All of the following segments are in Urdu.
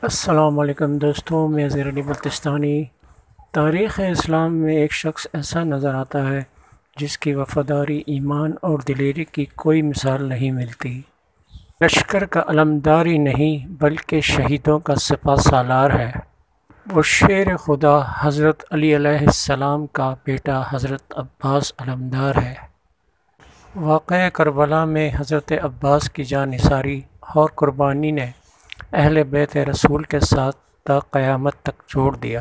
السلام علیکم دوستوں، میں اظہر علی بلتستانی۔ تاریخ اسلام میں ایک شخص ایسا نظر آتا ہے جس کی وفاداری، ایمان اور دلیری کی کوئی مثال نہیں ملتی۔ لشکر کا علمداری نہیں بلکہ شہیدوں کا سپہ سالار ہے۔ وہ شیر خدا حضرت علی علیہ السلام کا بیٹا حضرت عباس علمدار ہے۔ واقعہ کربلا میں حضرت عباس کی جاں نثاری اور قربانی نے اہل بیت رسول کے ساتھ تا قیامت تک جوڑ دیا۔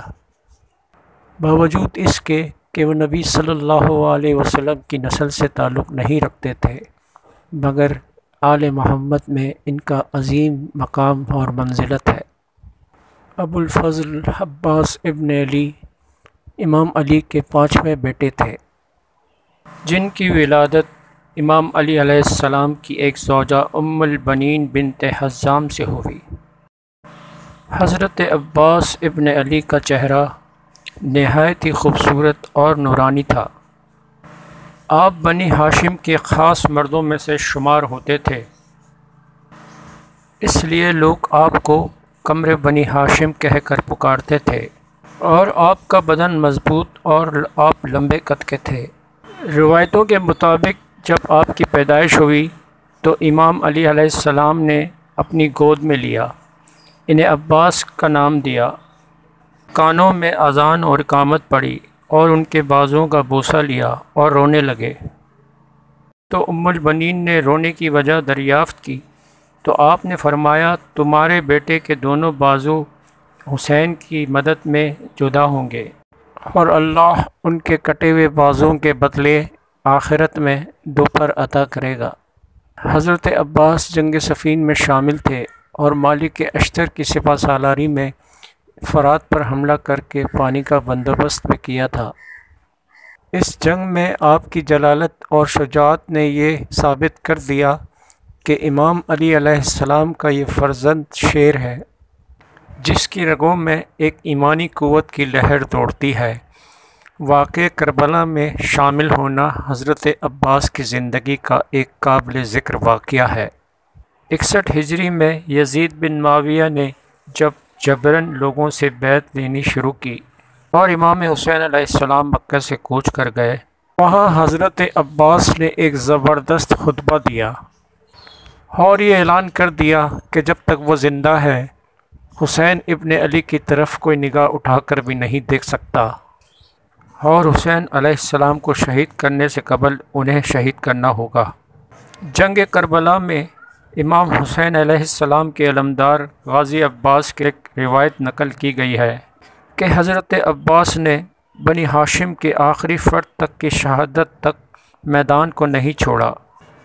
باوجود اس کے کہ وہ نبی صلی اللہ علیہ وسلم کی نسل سے تعلق نہیں رکھتے تھے، مگر آل محمد میں ان کا عظیم مقام اور منزلت ہے۔ ابو الفضل عباس ابن علی امام علی کے 5ویں بیٹے تھے، جن کی ولادت امام علی علیہ السلام کی ایک زوجہ ام البنین بنت حزام سے ہوئی۔ حضرت عباس ابن علی کا چہرہ نہایت ہی خوبصورت اور نورانی تھا۔ آپ بنی ہاشم کے خاص مردوں میں سے شمار ہوتے تھے، اس لیے لوگ آپ کو قمر بنی ہاشم کہہ کر پکارتے تھے، اور آپ کا بدن مضبوط اور آپ لمبے قد کے تھے۔ روایتوں کے مطابق جب آپ کی پیدائش ہوئی تو امام علی علیہ السلام نے اپنی گود میں لیا، انہیں عباس کا نام دیا، کانوں میں اذان اور اقامت پڑی اور ان کے بازوں کا بوسہ لیا اور رونے لگے۔ تو ام البنین نے رونے کی وجہ دریافت کی تو آپ نے فرمایا، تمہارے بیٹے کے دونوں بازو حسین کی مدد میں جدا ہوں گے، اور اللہ ان کے کٹے ہوئے بازوں کے بدلے آخرت میں دوپہر عطا کرے گا۔ حضرت عباس جنگ صفین میں شامل تھے اور مالک اشتر کی سپہ سالاری میں فرات پر حملہ کر کے پانی کا بندوبست بھی کیا تھا۔ اس جنگ میں آپ کی جلالت اور شجاعت نے یہ ثابت کر دیا کہ امام علی علیہ السلام کا یہ فرزند شیر ہے، جس کی رگوں میں ایک ایمانی قوت کی لہر دوڑتی ہے۔ واقعہ کربلا میں شامل ہونا حضرت عباس کی زندگی کا ایک قابل ذکر واقعہ ہے۔ 61 ہجری میں یزید بن معاویہ نے جب جبراً لوگوں سے بیعت لینی شروع کی اور امام حسین علیہ السلام مکہ سے کوچ کر گئے، وہاں حضرت عباس نے ایک زبردست خطبہ دیا اور یہ اعلان کر دیا کہ جب تک وہ زندہ ہے حسین ابن علی کی طرف کوئی نگاہ اٹھا کر بھی نہیں دیکھ سکتا، اور حسین علیہ السلام کو شہید کرنے سے قبل انہیں شہید کرنا ہوگا۔ جنگ کربلا میں امام حسین علیہ السلام کے علمدار غازی عباس کی ایک روایت نقل کی گئی ہے کہ حضرت عباس نے بنی ہاشم کے آخری فرد تک کی شہادت تک میدان کو نہیں چھوڑا۔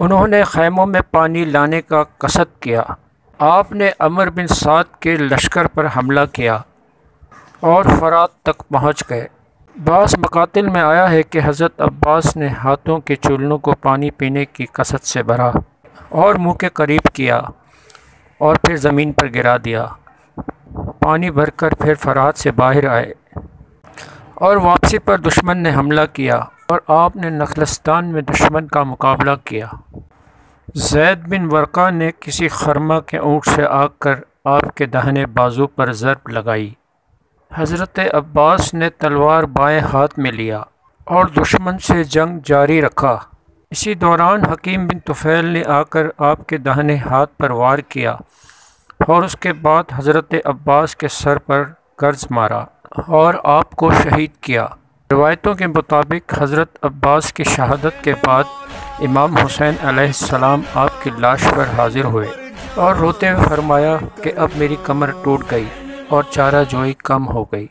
انہوں نے خیموں میں پانی لانے کا قصد کیا۔ آپ نے عمر بن سعد کے لشکر پر حملہ کیا اور فرات تک پہنچ گئے۔ بعض مقاتل میں آیا ہے کہ حضرت عباس نے ہاتھوں کے چولنوں کو پانی پینے کی قصد سے بھرا اور منہ کے قریب کیا اور پھر زمین پر گرا دیا۔ پانی بھر کر پھر فرات سے باہر آئے اور واپسی پر دشمن نے حملہ کیا اور آپ نے نخلستان میں دشمن کا مقابلہ کیا۔ زید بن ورقہ نے کسی خرمہ کے اونٹ سے آ کر آپ کے داہنے بازو پر ضرب لگائی۔ حضرت عباس نے تلوار بائیں ہاتھ میں لیا اور دشمن سے جنگ جاری رکھا۔ اسی دوران حکیم بن طفیل نے آ کر آپ کے داہنے ہاتھ پر وار کیا اور اس کے بعد حضرت عباس کے سر پر گرز مارا اور آپ کو شہید کیا۔ روایتوں کے مطابق حضرت عباس کی شہادت کے بعد امام حسین علیہ السلام آپ کی لاش پر حاضر ہوئے اور روتے ہوئے فرمایا کہ اب میری کمر ٹوٹ گئی اور چارہ جوئی کم ہو گئی۔